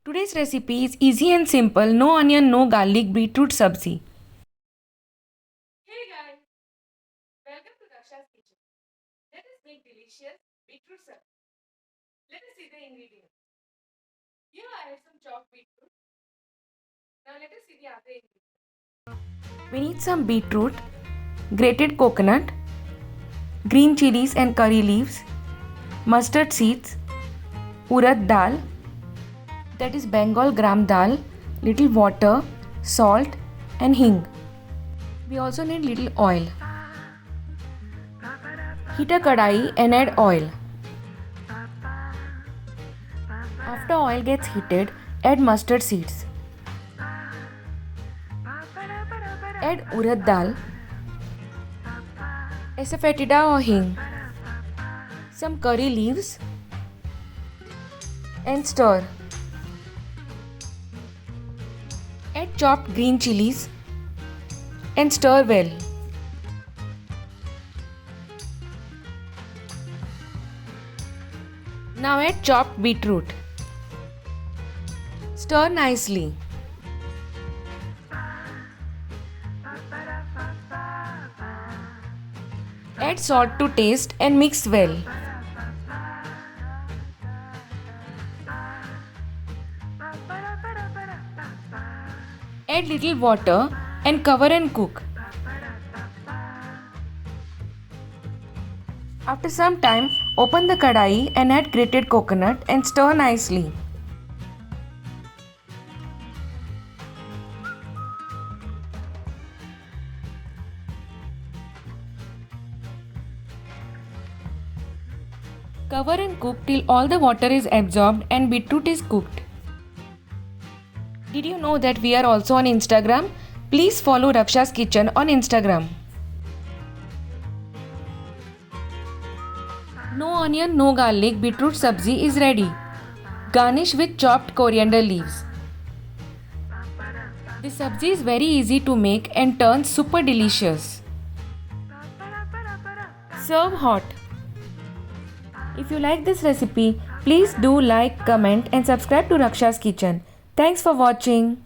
Today's recipe is easy and simple, no onion, no garlic beetroot sabzi. Hey guys, welcome to Raksha's kitchen. Let us make delicious beetroot sabzi. Let us see the ingredients. Here I have some chopped beetroot. Now let us see the other ingredients. We need some beetroot, grated coconut, green chillies and curry leaves, mustard seeds, urad dal, that is Bengal gram dal, little water, salt and hing. We also need little oil. Heat a kadai and add oil. After oil gets heated, add mustard seeds. Add urad dal, asafoetida or hing, some curry leaves and stir. Add chopped green chillies and stir well. Now add chopped beetroot. Stir nicely. Add salt to taste and mix well. Add little water and cover and cook. After some time, open the kadai and add grated coconut and stir nicely. Cover and cook till all the water is absorbed and beetroot is cooked. Did you know that we are also on Instagram? Please follow Raksha's Kitchen on Instagram. No onion, no garlic beetroot sabzi is ready. Garnish with chopped coriander leaves. This sabzi is very easy to make and turns super delicious. Serve hot. If you like this recipe, please do like, comment and subscribe to Raksha's Kitchen. Thanks for watching.